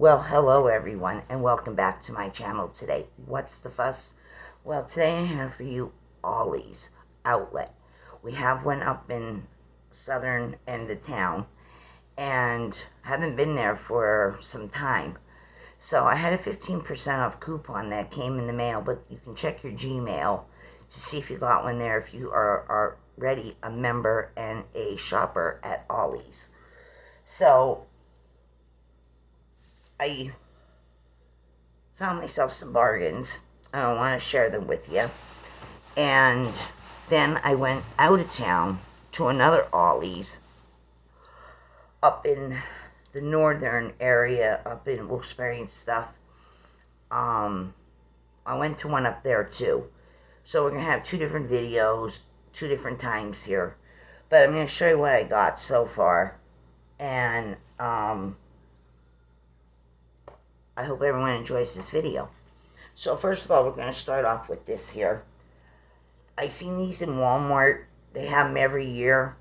Well, hello everyone, and welcome back to my channel today. What's the fuss? Well, today I have for you Ollie's outlet. We have one up in southern end of town, and haven't been there for some time. So I had a 15% off coupon that came in the mail, but you can check your Gmail to see if you got one there if you are already a member and a shopper at Ollie's. So I found myself some bargains. I want to share them with you. And then I went out of town to another Ollie's up in the northern area, up in Wilkes-Barre and stuff. I went to one up there too. So we're going to have two different videos, two different times here. But I'm going to show you what I got so far. And I hope everyone enjoys this video. So first of all, we're going to start off with this here. I seen these in Walmart. They have them every year.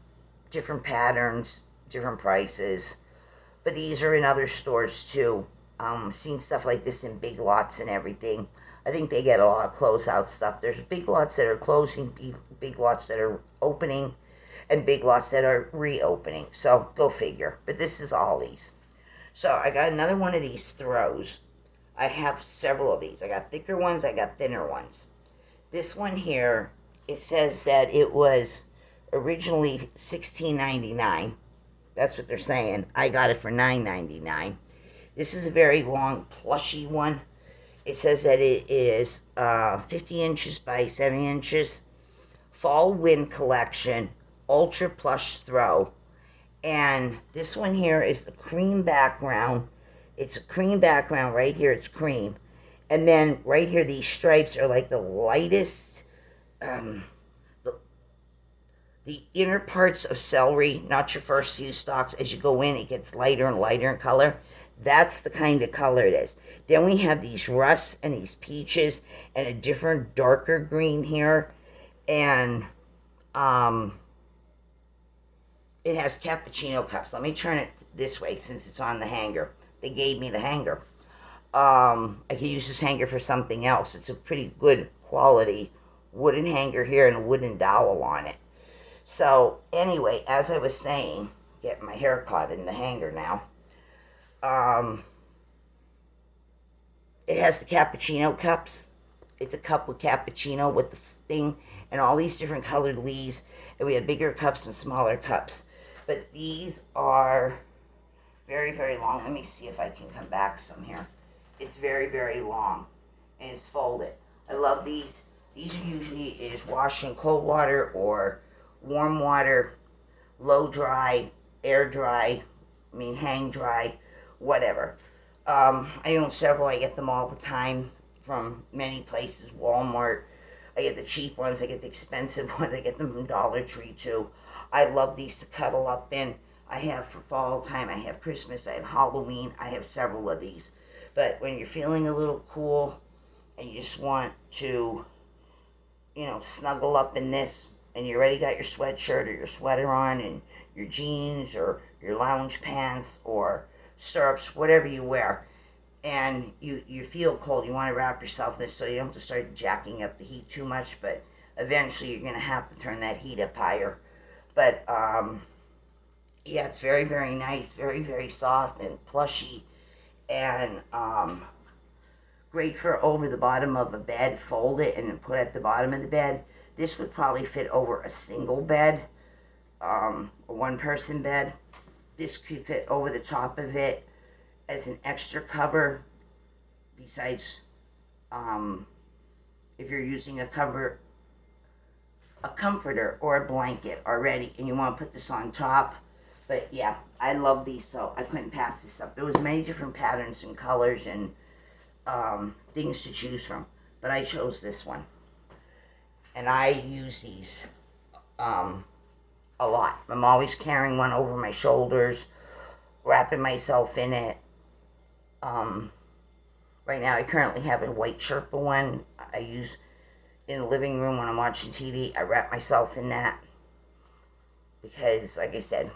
Different patterns, different prices. But these are in other stores too. Seen stuff like this in Big Lots and everything. I think they get a lot of closeout stuff. There's Big Lots that are closing, Big Lots that are opening, and Big Lots that are reopening. So go figure. But this is Ollie's. So I got another one of these throws. I have several of these. I got thicker ones, I got thinner ones. This one here, it says that it was originally $16.99. That's what they're saying. I got it for $9.99. This is a very long, plushy one. It says that it is 50 inches by 70 inches. Fall Wind Collection, Ultra Plush Throw. And this one here is the cream background. It's a cream background right here. It's cream. And then right here, these stripes are like the lightest, the inner parts of celery, not your first few stalks. As you go in, it gets lighter and lighter in color. That's the kind of color it is. Then we have these rusts and these peaches and a different darker green here. And, it has cappuccino cups. Let me turn it this way since it's on the hanger. They gave me the hanger. I could use this hanger for something else. It's a pretty good quality wooden hanger here and a wooden dowel on it. So anyway, as I was saying, getting my hair caught in the hanger now. It has the cappuccino cups. It's a cup with cappuccino with the thing and all these different colored leaves. And we have bigger cups and smaller cups. But these are very, very long. Let me see if I can come back some here. It's very, very long. And it's folded. I love these. These are usually is washed in cold water or warm water, low dry, air dry, hang dry, whatever. I own several. I get them all the time from many places. Walmart. I get the cheap ones. I get the expensive ones. I get them from Dollar Tree too. I love these to cuddle up in. I have for fall time. I have Christmas. I have Halloween. I have several of these. But when you're feeling a little cool and you just want to, snuggle up in this, and you already got your sweatshirt or your sweater on and your jeans or your lounge pants or stirrups, whatever you wear, and you feel cold, you want to wrap yourself in this so you don't have to start jacking up the heat too much, but eventually you're going to have to turn that heat up higher. But, yeah, it's very, very nice, very, very soft and plushy, and great for over the bottom of a bed. Fold it and then put it at the bottom of the bed. This would probably fit over a single bed, a one-person bed. This could fit over the top of it as an extra cover, besides if you're using a comforter or a blanket already and you want to put this on top. But yeah, I love these, so I couldn't pass this up. There was many different patterns and colors and things to choose from, but I chose this one, and I use these a lot. I'm always carrying one over my shoulders, wrapping myself in it. Right now I currently have a white Sherpa one I use in the living room when I'm watching TV. I wrap myself in that because, like I said,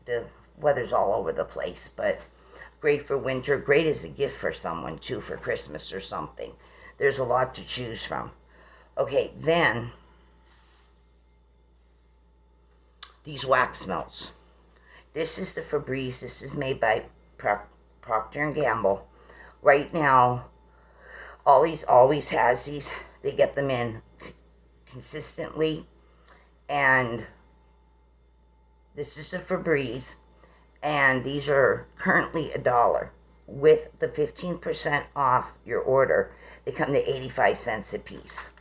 the weather's all over the place. But Great for winter. Great as a gift for someone, too, for Christmas or something. There's a lot to choose from. Okay, then, these wax melts. This is the Febreze. This is made by Procter & Gamble. Right now, Ollie's always has these. They get them in consistently. And this is the Febreze. And these are currently $1. With the 15% off your order, they come to 85 cents a piece.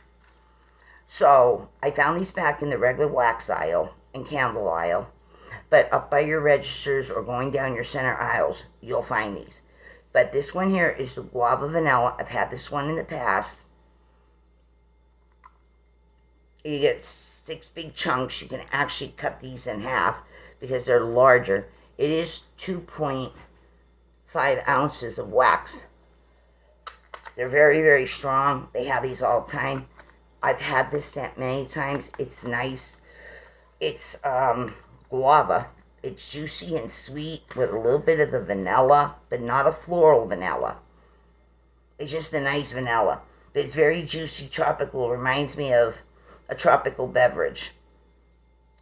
So I found these back in the regular wax aisle and candle aisle. But up by your registers or going down your center aisles, you'll find these. But this one here is the guava vanilla. I've had this one in the past. You get 6 big chunks. You can actually cut these in half because they're larger. It is 2.5 ounces of wax. They're very, very strong. They have these all the time. I've had this scent many times. It's nice. It's guava. It's juicy and sweet with a little bit of the vanilla, but not a floral vanilla. It's just a nice vanilla. But it's very juicy, tropical. Reminds me of a tropical beverage.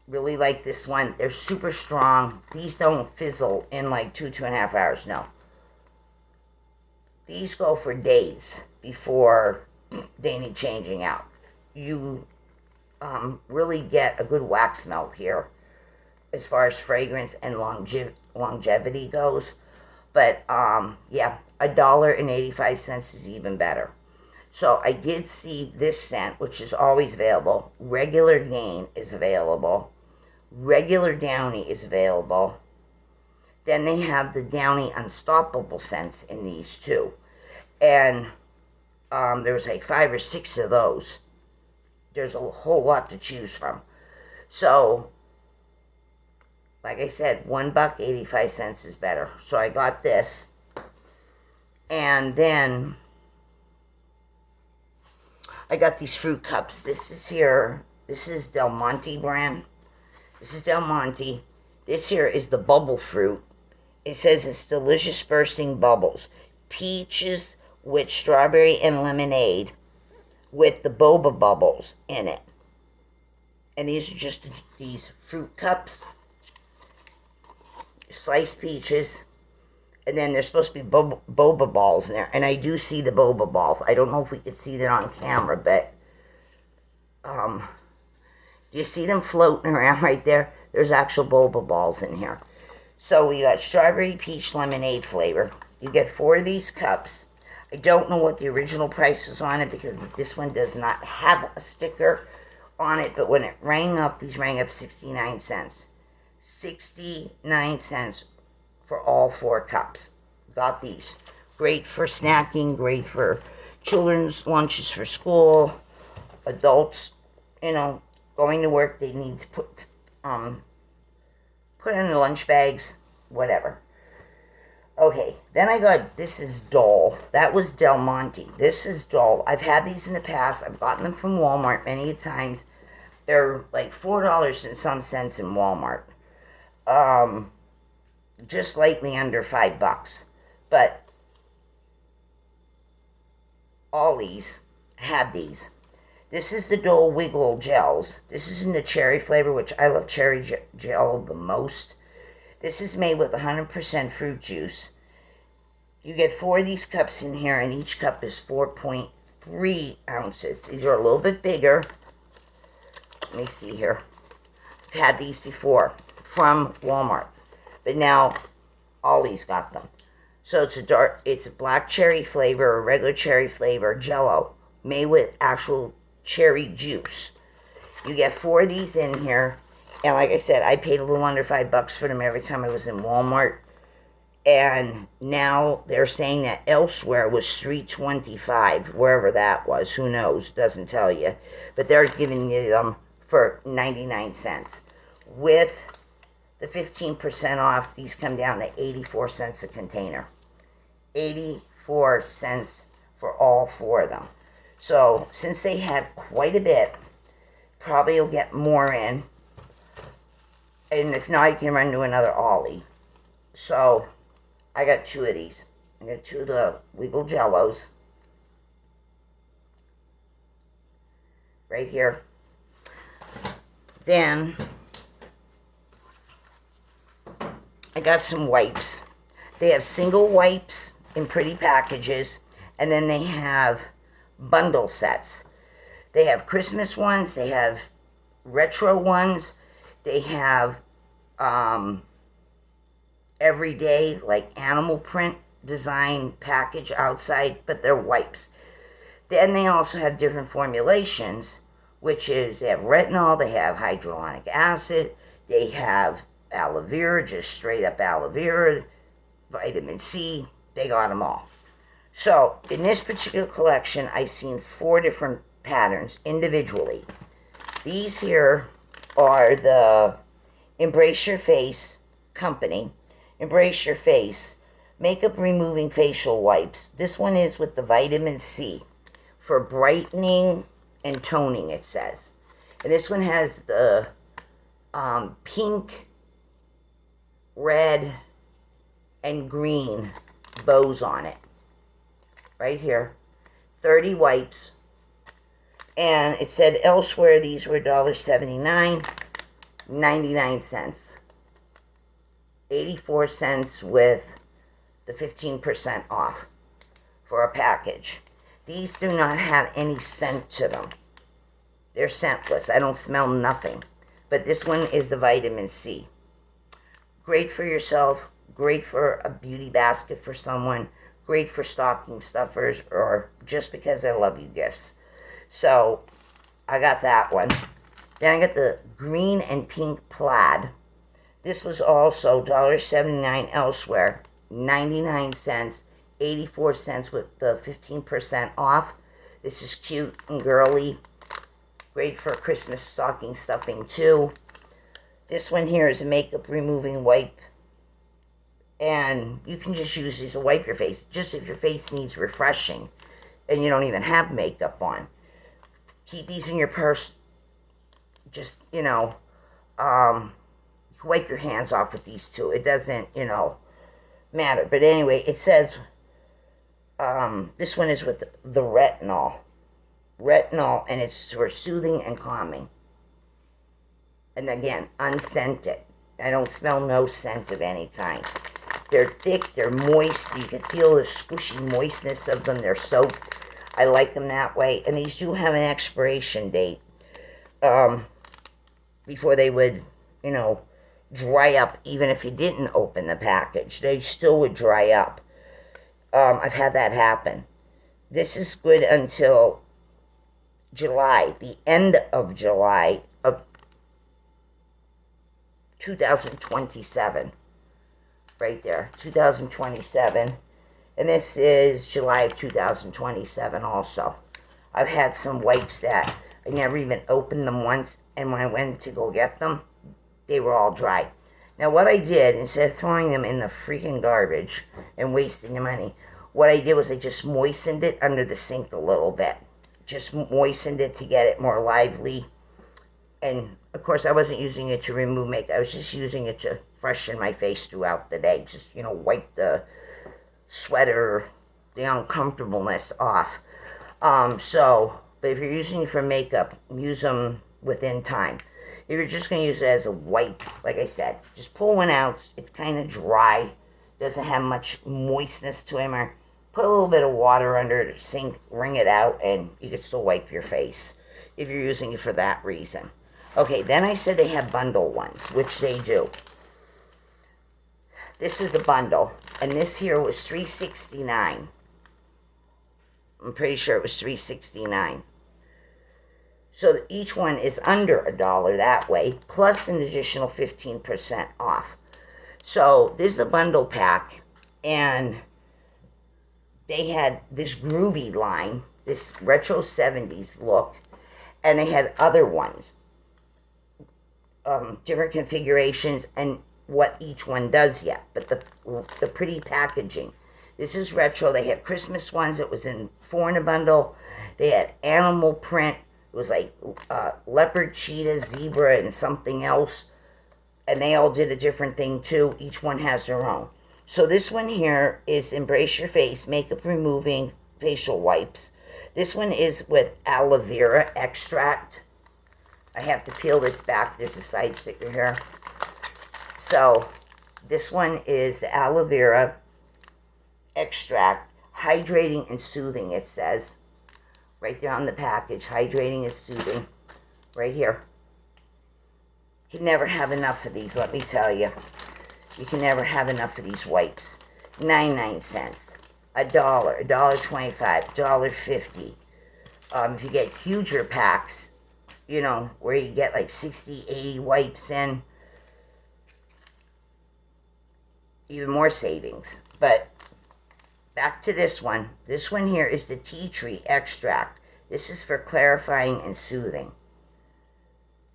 Really like this one. They're super strong. These don't fizzle in like 2.5 hours. No. These go for days before they need changing out. You really get a good wax melt here as far as fragrance and longevity goes. But yeah, $1.85 is even better. So I did see this scent, which is always available. Regular Gain is available. Regular Downy is available. Then they have the Downy Unstoppable scents in these too. And there was like 5 or 6 of those. There's a whole lot to choose from. So, like I said, $1.85 is better. So I got this. And then I got these fruit cups. This is here. This is Del Monte brand. This is Del Monte. This here is the bubble fruit. It says it's delicious bursting bubbles. Peaches with strawberry and lemonade with the boba bubbles in it. And these are just these fruit cups. Sliced peaches. And then there's supposed to be boba balls in there. And I do see the boba balls. I don't know if we could see that on camera, but do you see them floating around right there? There's actual boba balls in here. So we got strawberry peach lemonade flavor. You get 4 of these cups. I don't know what the original price was on it because this one does not have a sticker on it. But when it rang up, these rang up 69 cents. 69 cents for all 4 cups. Got these. Great for snacking, great for children's lunches for school. Adults, going to work, they need to put in their lunch bags, whatever. Okay, then I got, this is Dole. That was Del Monte. This is Dole. I've had these in the past. I've gotten them from Walmart many times. They're like $4 and some cents in Walmart. Just slightly under $5. But Ollie's had these. This is the Dole Wiggle Gels. This is in the cherry flavor, which I love cherry gel the most. This is made with 100% fruit juice. You get 4 of these cups in here, and each cup is 4.3 ounces. These are a little bit bigger. Let me see here. I've had these before from Walmart, but now Ollie's got them. So it's a black cherry flavor, a regular cherry flavor, Jello, made with actual cherry juice. You get 4 of these in here, and like I said, I paid a little under $5 for them every time I was in Walmart. And now they're saying that elsewhere was $3.25, wherever that was. Who knows? Doesn't tell you. But they're giving you them for 99 cents. With the 15% off, these come down to 84 cents a container. 84 cents for all 4 of them. So, since they had quite a bit, probably you'll get more in. And if not, you can run to another Ollie. So, I got 2 of these. I got 2 of the Wiggle Jellos. Right here. Then, I got some wipes. They have single wipes in pretty packages, and then they have bundle sets. They have Christmas ones, they have retro ones, they have everyday, like animal print design package outside, but they're wipes. Then they also have different formulations, which is they have retinol, they have hyaluronic acid, they have aloe vera, just straight up aloe vera, vitamin C, they got them all. So in this particular collection, I've seen 4 different patterns individually. These here are the Embrace Your Face company. Embrace Your Face makeup removing facial wipes. This one is with the vitamin C for brightening and toning, it says. And this one has the pink, red, and green bows on it. Right here. 30 wipes. And it said elsewhere these were $1.79, 99 cents. 84 cents with the 15% off for a package. These do not have any scent to them. They're scentless. I don't smell nothing. But this one is the vitamin C. Great for yourself. Great for a beauty basket for someone. Great for stocking stuffers or just because I love you gifts. So I got that one. Then I got the green and pink plaid. This was also $1.79 elsewhere. 99 cents. 84 cents with the 15% off. This is cute and girly. Great for Christmas stocking stuffing too. This one here is a makeup removing wipe. And you can just use these to wipe your face. Just if your face needs refreshing and you don't even have makeup on. Keep these in your purse. Just, wipe your hands off with these two. It doesn't, matter. But anyway, it says this one is with the retinol. Retinol, and it's for soothing and calming. And again, unscented. I don't smell no scent of any kind. They're thick, they're moist. You can feel the squishy moistness of them. They're soaked. I like them that way. And these do have an expiration date before they would, dry up. Even if you didn't open the package, they still would dry up. I've had that happen. This is good until July, the end of July of 2027. Right there, 2027. And this is July of 2027 also. I've had some wipes that I never even opened them once, and when I went to go get them, they were all dry. Now what I did, instead of throwing them in the freaking garbage and wasting the money, what I did was I just moistened it under the sink a little bit. Just moistened it to get it more lively. And of course I wasn't using it to remove makeup. I was just using it to freshen my face throughout the day. Just, wipe the sweater, the uncomfortableness off. But if you're using it for makeup, use them within time. If you're just going to use it as a wipe, like I said, just pull one out. It's kind of dry. Doesn't have much moistness to it. Or put a little bit of water under the sink, wring it out, and you can still wipe your face if you're using it for that reason. Okay, then I said they have bundle ones, which they do. This is the bundle, and this here was $3.69. I'm pretty sure it was $3.69. So each one is under $1 that way, plus an additional 15% off. So this is a bundle pack, and they had this groovy line, this retro 70s look, and they had other ones, different configurations, and what each one does yet, but the pretty packaging. This is retro. They had Christmas ones. It was in 4 in a bundle. They had animal print. It was like leopard, cheetah, zebra, and something else. And they all did a different thing too. Each one has their own. So this one here is Embrace Your Face Makeup Removing Facial Wipes. This one is with aloe vera extract. I have to peel this back. There's a side sticker here. So this one is the aloe vera extract, hydrating and soothing, it says. Right there on the package, hydrating and soothing. Right here. You can never have enough of these, let me tell you. You can never have enough of these wipes. 99 cents. $1, $1.25, $1.50. If you get huger packs, you know, where you get like 60, 80 wipes in, even more savings. But back to this one. This one here is the tea tree extract. This is for clarifying and soothing.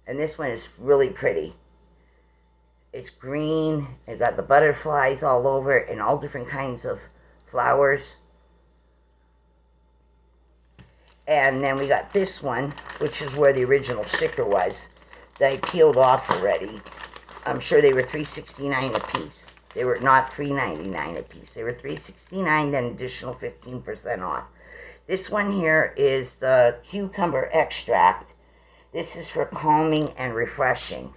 And this one is really pretty. It's green. It got the butterflies all over it and all different kinds of flowers. And then we got this one, which is where the original sticker was, that I peeled off already. I'm sure they were $3.69 a piece. They were not $3.99 a piece. They were $3.69, then additional 15% off. This one here is the cucumber extract. This is for calming and refreshing.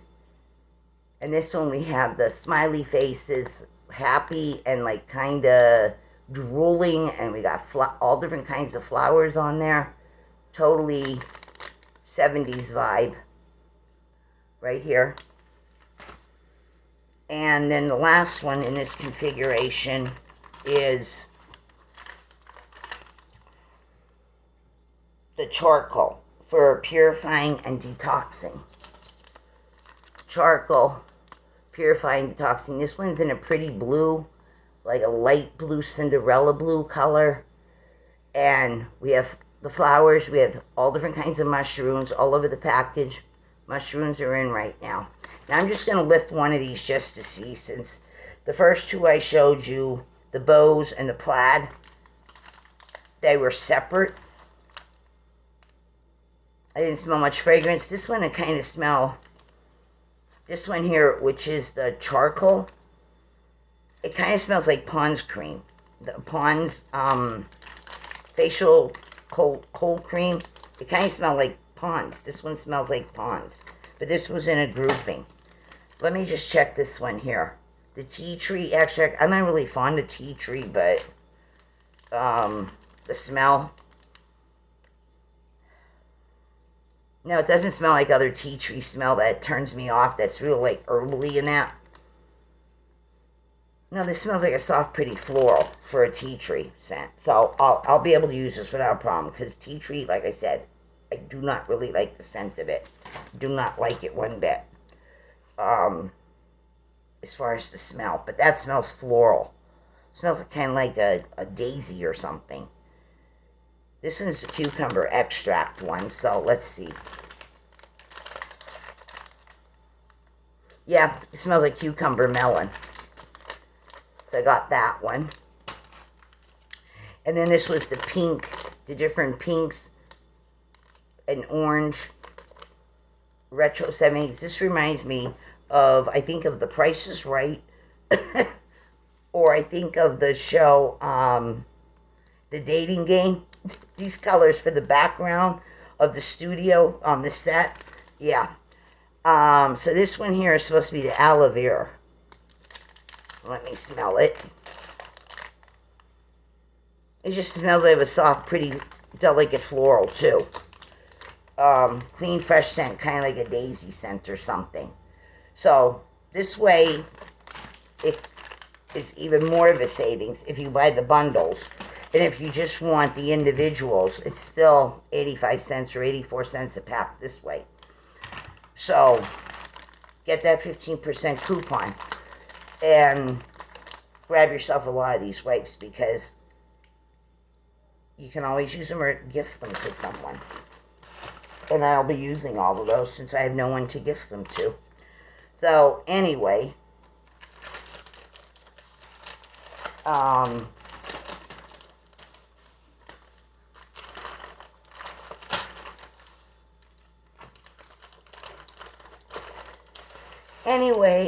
And this one we have the smiley faces, happy and like kind of drooling. And we got all different kinds of flowers on there. Totally 70s vibe. Right here. And then the last one in this configuration is the charcoal for purifying and detoxing. Charcoal, purifying, detoxing. This one's in a pretty blue, like a light blue Cinderella blue color. And we have the flowers. We have all different kinds of mushrooms all over the package. Mushrooms are in right now. Now I'm just going to lift one of these just to see, since the first two I showed you, the bows and the plaid, they were separate. I didn't smell much fragrance. This one I kind of smell. This one here, which is the charcoal, it kind of smells like Pond's cream. The Pond's facial cold cream. It kind of smells like Pond's. This one smells like Pond's. But this was in a grouping. Let me just check this one here. The tea tree extract. I'm not really fond of tea tree, but the smell. No, it doesn't smell like other tea tree smell that turns me off. That's real like herbally in that. No, this smells like a soft, pretty floral for a tea tree scent. So I'll be able to use this without a problem, because tea tree, like I said, I do not really like the scent of it. Do not like it one bit. As far as the smell, but that smells floral. It smells like, kind of like a daisy or something. This is the cucumber extract one, so let's see. Yeah, it smells like cucumber melon. So I got that one. And then this was the pink, the different pinks and orange retro 70s. This reminds me of, I think of The Price is Right, or I think of the show, The Dating Game. These colors for the background of the studio on the set. Yeah. So this one here is supposed to be the aloe vera. Let me smell it. It just smells like a soft, pretty, delicate floral too. Clean, fresh scent, kind of like a daisy scent or something. So this way, it is even more of a savings if you buy the bundles. And if you just want the individuals, it's still 85 cents or 84 cents a pack this way. So get that 15% coupon and grab yourself a lot of these wipes, because you can always use them or gift them to someone. And I'll be using all of those since I have no one to gift them to. So anyway,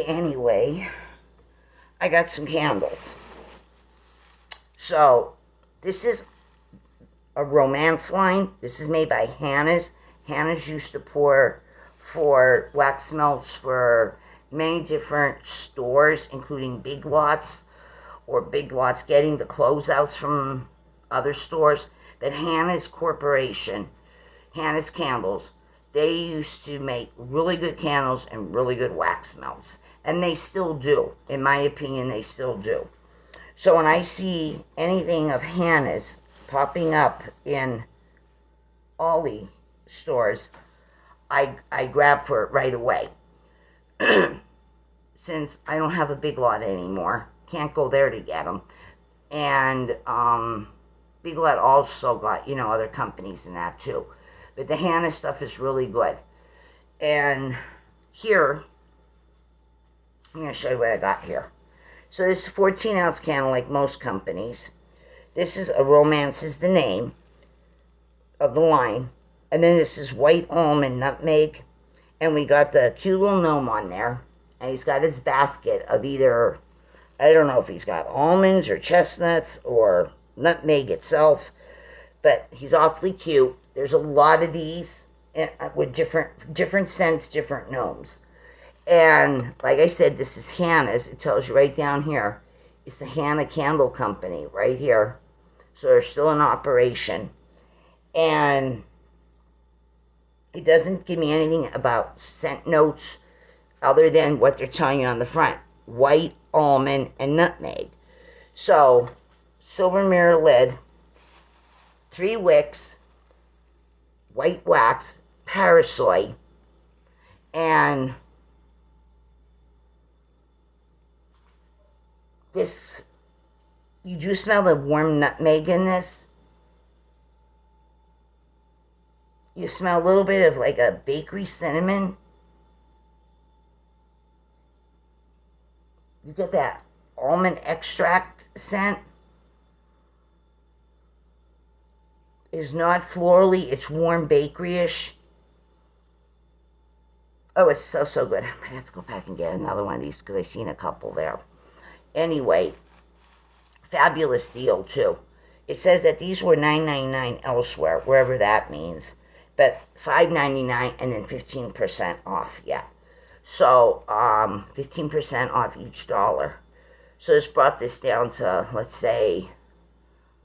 Anyway, I got some candles. So this is a romance line. This is made by Hannah's. Hannah's used to pour for wax melts for many different stores, including Big Lots, or Big Lots getting the closeouts from other stores. But Hannah's Corporation, Hannah's Candles, they used to make really good candles and really good wax melts. And they still do. In my opinion, they still do. So when I see anything of Hannah's popping up in Ollie stores, I grab for it right away. Since I don't have a Big Lot anymore, can't go there to get them. And Big Lot also got, other companies in that too. But the Hannah stuff is really good. And here, I'm going to show you what I got here. So this is a 14-ounce candle like most companies. This is a Romance is the name of the line. And then this is white almond nutmeg. And we got the cute little gnome on there. And he's got his basket of either, I don't know if he's got almonds or chestnuts or nutmeg itself. But he's awfully cute. There's a lot of these with different scents, different gnomes. And like I said, this is Hannah's. It tells you right down here. It's the Hannah Candle Company right here. So they're still in operation. And it doesn't give me anything about scent notes other than what they're telling you on the front. White, almond, and nutmeg. So, silver mirror lid, 3 wicks, white wax, parasol, and this, you do smell the warm nutmeg in this. You smell a little bit of like a bakery cinnamon. You get that almond extract scent. It's not florally, it's warm bakery-ish. Oh, it's so good. I might have to go back and get another one of these because I've seen a couple there. Anyway, fabulous deal too. It says that these were $9.99 elsewhere, wherever that means. But $5.99 and then 15% off, yeah. So, 15% off each dollar. So this brought this down to, let's say,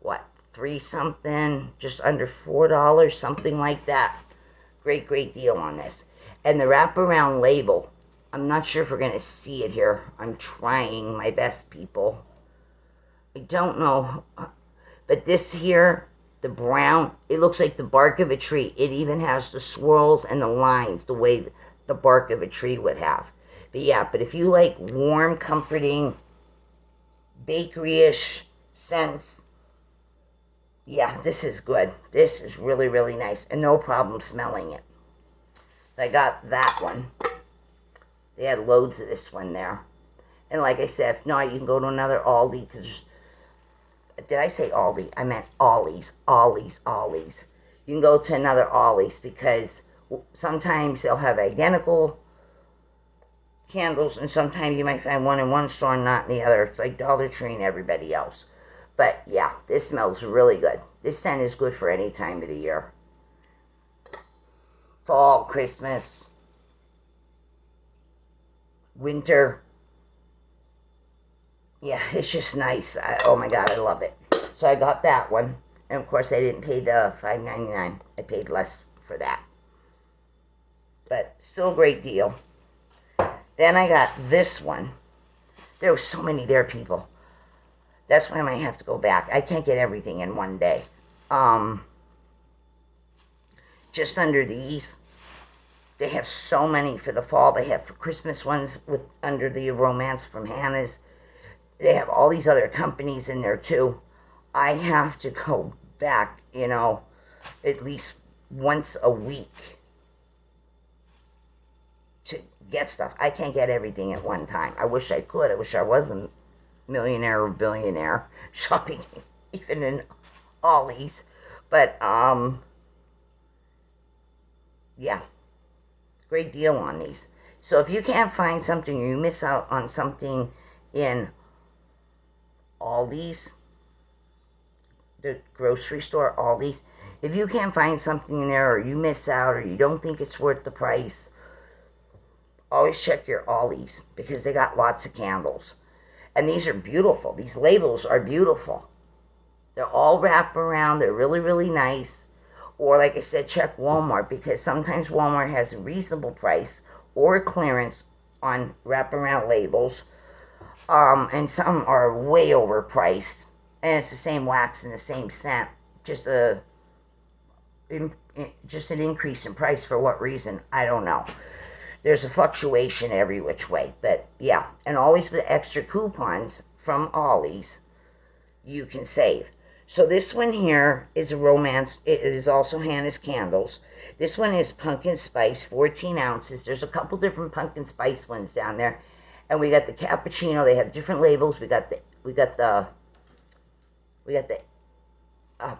what, $3 something, just under $4, something like that. Great deal on this. And the wraparound label, I'm not sure if we're going to see it here. I'm trying my best, people. I don't know. But this here, the brown, it looks like the bark of a tree. It even has the swirls and the lines, the way the bark of a tree would have. But yeah, but if you like warm, comforting, bakery-ish scents, yeah, this is good. This is really nice. And no problem smelling it. I got that one. They had loads of this one there. And like I said, if not, you can go to another Aldi, because, did I say Aldi? I meant Ollie's. You can go to another Ollie's, because sometimes they'll have identical candles, and sometimes you might find one in one store and not in the other. It's like Dollar Tree and everybody else. But yeah, this smells really good. This scent is good for any time of the year. Fall, Christmas, winter. Yeah, it's just nice. Oh my God, I love it. So I got that one. And of course, I didn't pay the $5.99. I paid less for that. But still a great deal. Then I got this one. There were so many there, people. That's why I might have to go back. I can't get everything in one day. Just under these. They have so many for the fall. They have for Christmas ones with under the Romance from Hannah's. They have all these other companies in there too. I have to go back, at least once a week to get stuff. I can't get everything at one time. I wish I could. I wish I was a millionaire or billionaire shopping even in Ollie's. But, yeah. Great deal on these. So if you can't find something or you miss out on something in Aldi's, the grocery store, Aldi's. If you can't find something in there, or you miss out, or you don't think it's worth the price, always check your Aldi's, because they got lots of candles. And these are beautiful. These labels are beautiful. They're all wrap around. They're really, really nice. Or like I said, check Walmart, because sometimes Walmart has a reasonable price or clearance on wraparound labels. And some are way overpriced. And it's the same wax and the same scent. Just an increase in price. For what reason? I don't know. There's a fluctuation every which way. But yeah, and always with extra coupons from Ollie's, you can save. So this one here is a romance. It is also Hannah's Candles. This one is pumpkin spice, 14 ounces. There's a couple different pumpkin spice ones down there. And we got the cappuccino. They have different labels. We got the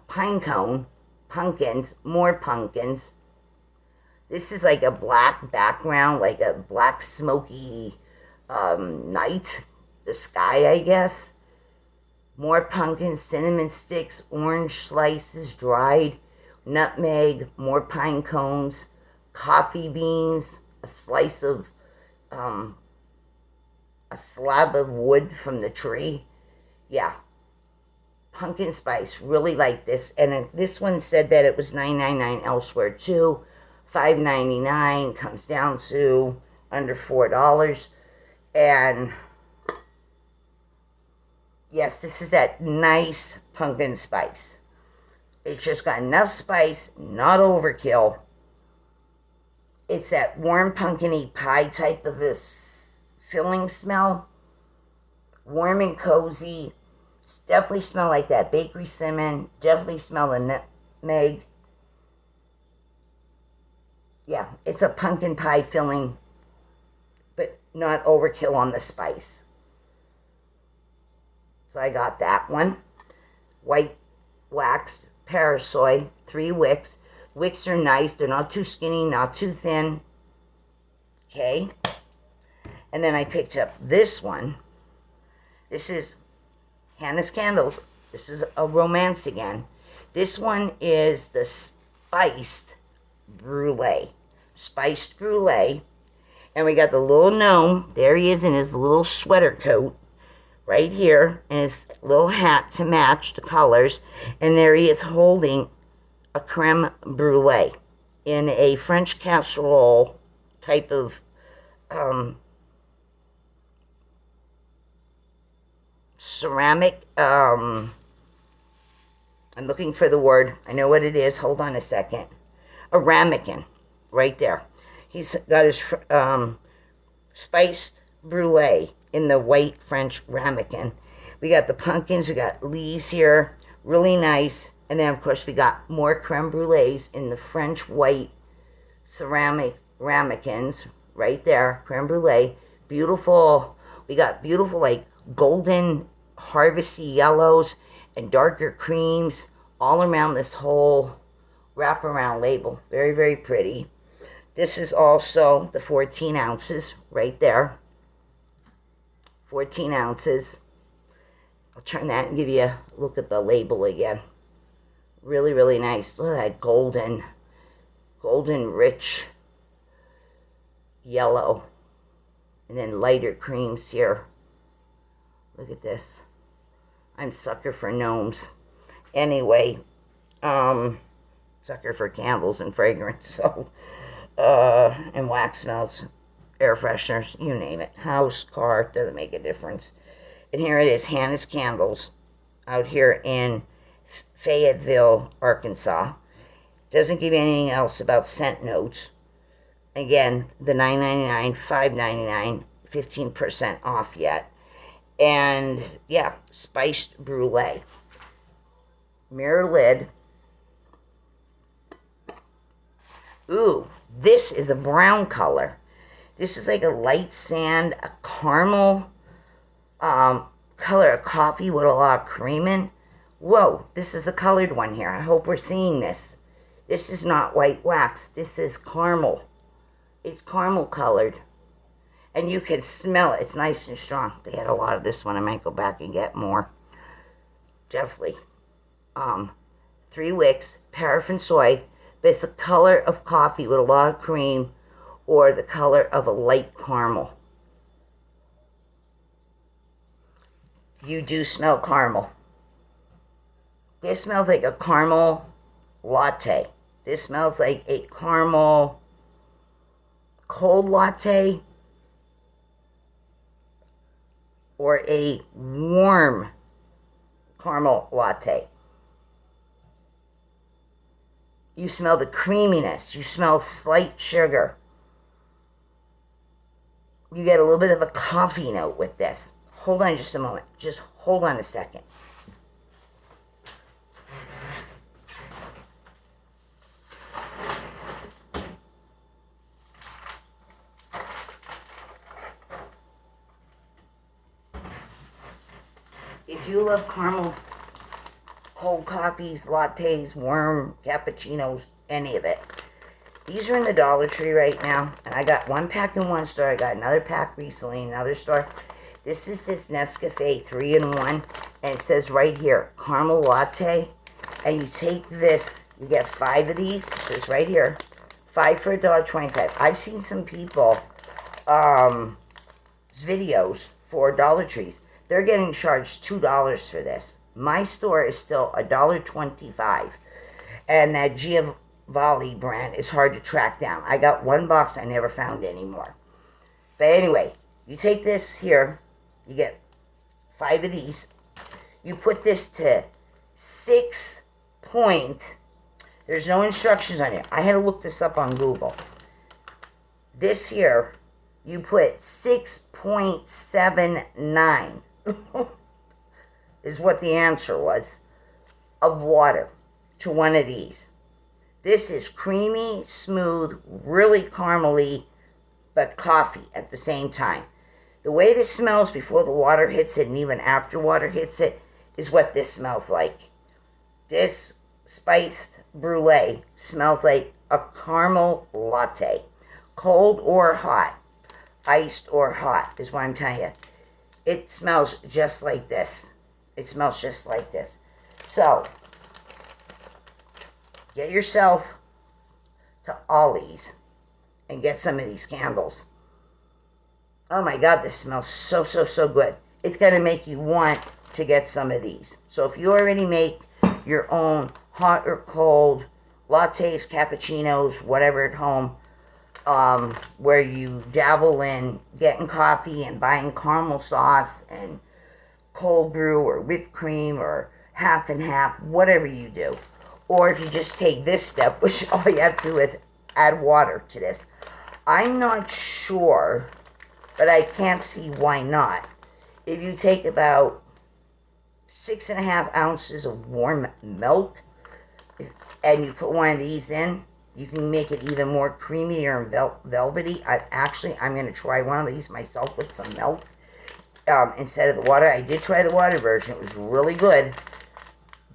pine cone, pumpkins, more pumpkins. This is like a black background, like a black smoky night, the sky, I guess. More pumpkins, cinnamon sticks, orange slices, dried, nutmeg, more pine cones, coffee beans, a slice of, a slab of wood from the tree. Yeah. Pumpkin spice, really like this. And this one said that it was $9.99 elsewhere too. $5.99, comes down to under $4. And yes, this is that nice pumpkin spice. It's just got enough spice, not overkill. It's that warm pumpkin-y pie type of a filling smell. Warm and cozy. Definitely smell like that bakery cinnamon. Definitely smell the nutmeg. Yeah, it's a pumpkin pie filling, but not overkill on the spice. So I got that one. White wax parasol, 3 wicks. Wicks are nice. They're not too skinny, not too thin. Okay. And then I picked up this one. This is Hannah's Candles. This is a romance again. This one is the spiced brulee. Spiced brulee. And we got the little gnome. There he is in his little sweater coat. Right here. And his little hat to match the colors. And there he is holding a creme brulee. In a French casserole type of ceramic. I'm looking for the word. I know what it is. Hold on a second. A ramekin. Right there. He's got his spiced brulee in the white French ramekin. We got the pumpkins. We got leaves here. Really nice. And then, of course, we got more creme brulees in the French white ceramic ramekins. Right there. Creme brulee. Beautiful. We got beautiful, like, golden harvesty yellows and darker creams all around this whole wraparound label. Very, very pretty. This is also the 14 ounces right there. 14 ounces. I'll turn that and give you a look at the label again. Really, really nice. Look at that golden rich yellow. And then lighter creams here. Look at this. I'm a sucker for gnomes. Anyway, sucker for candles and fragrance. So, and wax melts, air fresheners, you name it. House, car, doesn't make a difference. And here it is, Hannah's Candles, out here in Fayetteville, Arkansas. Doesn't give you anything else about scent notes. Again, the $9.99, $5.99, 15% off yet. And yeah, spiced brulee. Mirror lid. Ooh, this is a brown color. This is like a light sand, a caramel color of coffee with a lot of cream in. Whoa, this is a colored one here. I hope we're seeing this. This is not white wax. This is caramel. It's caramel colored. And you can smell it. It's nice and strong. They had a lot of this one. I might go back and get more. definitely. 3 wicks, paraffin soy, but it's the color of coffee with a lot of cream or the color of a light caramel. You do smell caramel. This smells like a caramel latte. This smells like a caramel cold latte or a warm caramel latte. You smell the creaminess. You smell slight sugar. You get a little bit of a coffee note with this. Hold on just a moment. Just hold on a second. If you love caramel, cold coffees, lattes, warm cappuccinos, any of it, these are in the Dollar Tree right now. And I got 1 pack in one store. I got another pack recently in another store. This is this Nescafe 3-in-1. And it says right here, caramel latte. And you take this, you get 5 of these. It says right here, 5 for $1.25. I've seen some people, videos for Dollar Trees. They're getting charged $2 for this. My store is still $1.25. And that Giovanni brand is hard to track down. I got 1 box I never found anymore. But anyway, you take this here. You get 5 of these. You put this to 6 point. There's no instructions on it. I had to look this up on Google. This here, you put 6.79 is what the answer was of water to one of these. This is creamy, smooth, really caramely, but coffee at the same time. The way this smells before the water hits it and even after water hits it is what this smells like. This spiced brulee smells like a caramel latte. Cold or hot, iced or hot is what I'm telling you. It smells just like this. It smells just like this. So, get yourself to Ollie's and get some of these candles. Oh my God, this smells so, so, so good. It's going to make you want to get some of these. So if you already make your own hot or cold lattes, cappuccinos, whatever at home, where you dabble in getting coffee and buying caramel sauce and cold brew or whipped cream or half and half, whatever you do. Or if you just take this step, which all you have to do is add water to this. I'm not sure, but I can't see why not. If you take about 6.5 ounces of warm milk and you put one of these in, you can make it even more creamier and velvety. I'm going to try one of these myself with some milk instead of the water. I did try the water version. It was really good.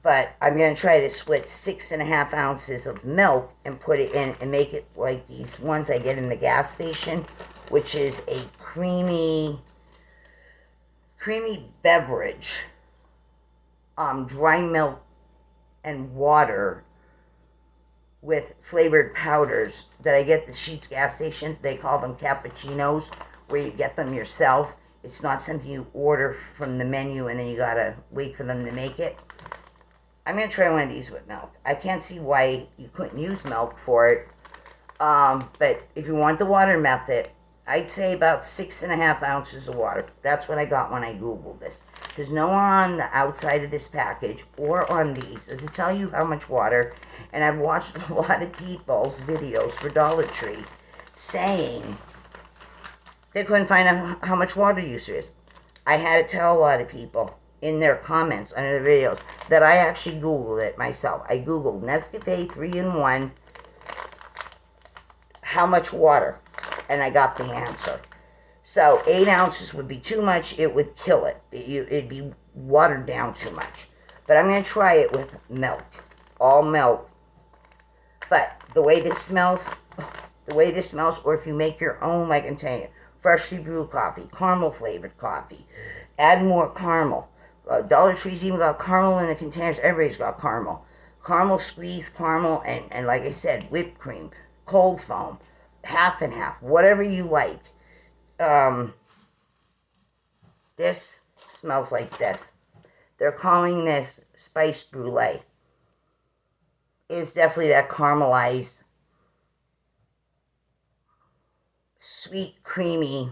But I'm going to try this with 6.5 ounces of milk and put it in and make it like these ones I get in the gas station, which is a creamy beverage. Dry milk and water with flavored powders that I get at the Sheetz gas station. They call them cappuccinos, where you get them yourself. It's not something you order from the menu and then you gotta wait for them to make it. I'm gonna try one of these with milk. I can't see why you couldn't use milk for it. But if you want the water method, I'd say about 6.5 ounces of water. That's what I got when I Googled this. There's nowhere on the outside of this package or on these does it tell you how much water. And I've watched a lot of people's videos for Dollar Tree saying they couldn't find out how much water use there is. I had to tell a lot of people in their comments under the videos that I actually Googled it myself. I Googled Nescafe 3-in-1, how much water, and I got the answer. So 8 ounces would be too much. It would kill it. It'd be watered down too much. But I'm going to try it with milk. All milk. But the way this smells, or if you make your own, like I'm telling you, freshly brewed coffee, caramel flavored coffee, add more caramel, Dollar Tree's even got caramel in the containers. Everybody's got caramel. Caramel squeeze, caramel, and like I said, whipped cream, cold foam, half and half, whatever you like. This smells like this. They're calling this spice brulee. It's definitely that caramelized, sweet, creamy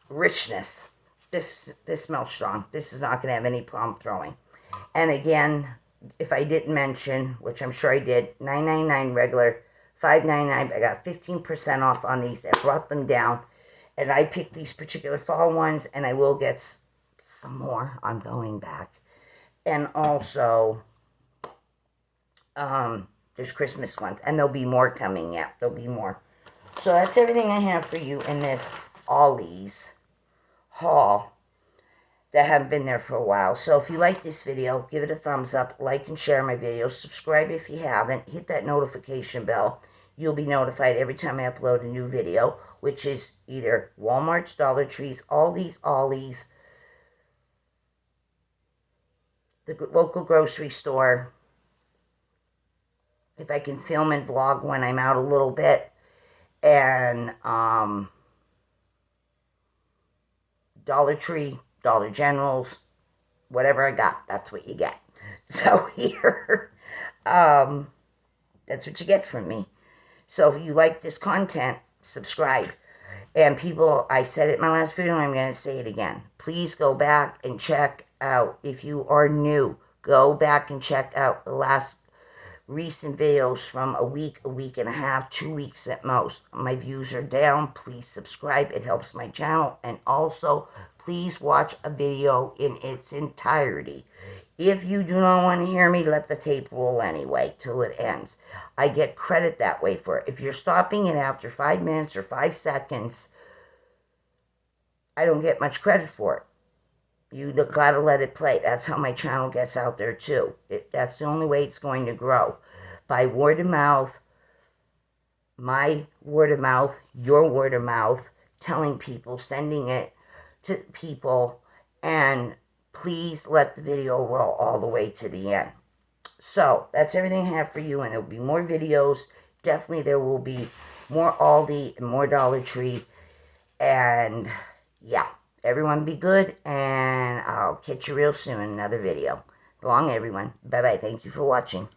richness. This smells strong. This is not going to have any problem throwing. And again, if I didn't mention, which I'm sure I did, $9.99 regular, $5.99. I got 15% off on these. I brought them down, and I picked these particular fall ones, and I will get some more. I'm going back. And also, there's Christmas ones, and there'll be more coming. Yeah, there'll be more. So that's everything I have for you in this Ollie's haul that haven't been there for a while. So if you like this video, give it a thumbs up, like and share my videos, subscribe if you haven't, hit that notification bell. You'll be notified every time I upload a new video, which is either Walmart's, Dollar Trees, Aldi's, Ollie's, the local grocery store. If I can film and vlog when I'm out a little bit, and Dollar Tree, Dollar Generals, whatever I got, that's what you get. So here, that's what you get from me. So if you like this content, subscribe. And people, I said it in my last video, and I'm going to say it again. Please go back and check out, if you are new, go back and check out the last recent videos from a week and a half, 2 weeks at most. My views are down. Please subscribe. It helps my channel. And also, please watch a video in its entirety. If you do not want to hear me, let the tape roll anyway till it ends. I get credit that way for it. If you're stopping it after 5 minutes or 5 seconds, I don't get much credit for it. You gotta let it play. That's how my channel gets out there too. That's the only way it's going to grow. By word of mouth, my word of mouth, your word of mouth, telling people, sending it to people, and please let the video roll all the way to the end. So that's everything I have for you, and there'll be more videos. Definitely there will be more Aldi and more Dollar Tree, and yeah. Everyone be good, and I'll catch you real soon in another video. Long, everyone. Bye-bye. Thank you for watching.